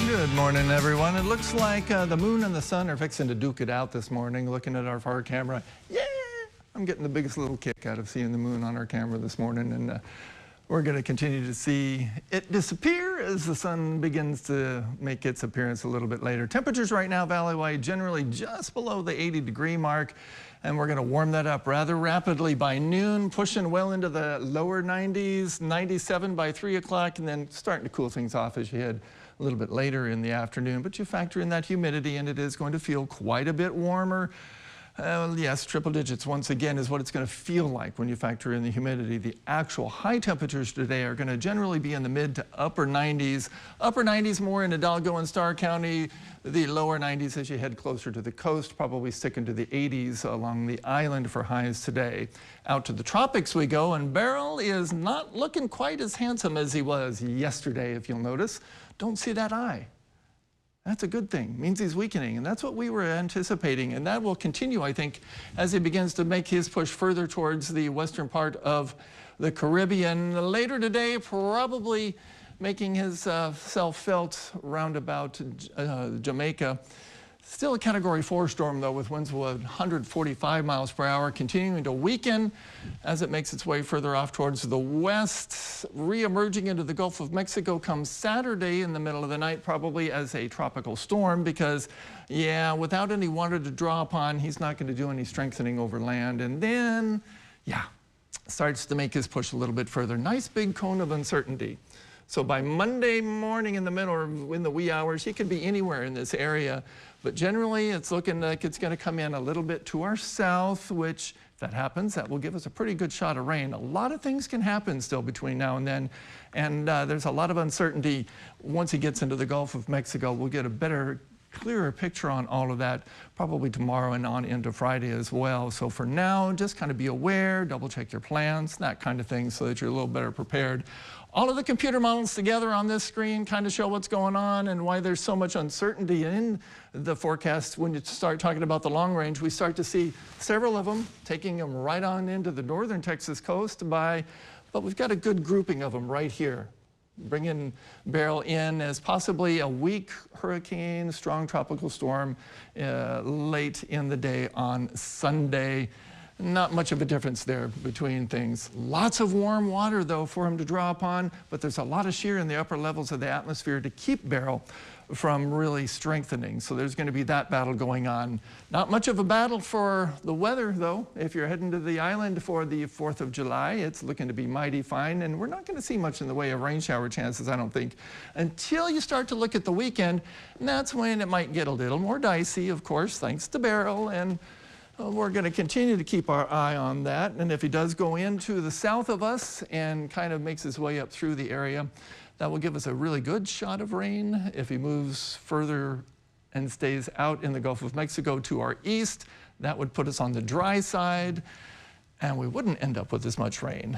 Good morning, everyone. It looks like the moon and the sun are fixing to duke it out this morning. Looking at our far camera, yeah, I'm getting the biggest little kick out of seeing the moon on our camera this morning, and we're going to continue to see it disappear as the sun begins to make its appearance a little bit later. Temperatures right now, valley-wide, generally just below the 80-degree mark, and we're going to warm that up rather rapidly by noon, pushing well into the lower 90s, 97 by 3 o'clock, and then starting to cool things off as you head a little bit later in the afternoon. But you factor in that humidity, and it is going to feel quite a bit warmer. Yes, triple digits once again is what it's going to feel like when you factor in the humidity. The actual high temperatures today are going to generally be in the mid to upper 90s. Upper 90s more in Hidalgo and Starr County. The lower 90s as you head closer to the coast, probably sticking to the 80s along the island for highs today. Out to the tropics we go, and Beryl is not looking quite as handsome as he was yesterday, if you'll notice. Don't see that eye. That's a good thing. It means he's weakening, and that's what we were anticipating, and that will continue, I think, as he begins to make his push further towards the western part of the Caribbean. Later today, probably making his self felt round about Jamaica. Still a Category 4 storm, though, with winds of 145 miles per hour, continuing to weaken as it makes its way further off towards the west. Re-emerging into the Gulf of Mexico comes Saturday in the middle of the night, probably as a tropical storm, because, yeah, without any water to draw upon, he's not going to do any strengthening over land. And then, yeah, starts to make his push a little bit further. Nice big cone of uncertainty. So by Monday morning in the middle or in the wee hours, he could be anywhere in this area. But generally, it's looking like it's going to come in a little bit to our south, which, if that happens, that will give us a pretty good shot of rain. A lot of things can happen still between now and then. And there's a lot of uncertainty. Once he gets into the Gulf of Mexico, we'll get a better, clearer picture on all of that, probably tomorrow and on into Friday as well. So for now, just kind of be aware, double check your plans, that kind of thing, so that you're a little better prepared. All of the computer models together on this screen kind of show what's going on and why there's so much uncertainty in the forecast. When you start talking about the long range, we start to see several of them taking them right on into the northern Texas coast but we've got a good grouping of them right here. Bringing Beryl in as possibly a weak hurricane, strong tropical storm late in the day on Sunday. Not much of a difference there between things. Lots of warm water, though, for him to draw upon, but there's a lot of shear in the upper levels of the atmosphere to keep Beryl from really strengthening. So there's going to be that battle going on. Not much of a battle for the weather, though. If you're heading to the island for the 4th of July, it's looking to be mighty fine, and we're not going to see much in the way of rain shower chances, I don't think, until you start to look at the weekend, and that's when it might get a little more dicey, of course, thanks to Beryl, and we're going to continue to keep our eye on that. And if he does go into the south of us and kind of makes his way up through the area, that will give us a really good shot of rain. If he moves further and stays out in the Gulf of Mexico to our east, that would put us on the dry side, and we wouldn't end up with as much rain.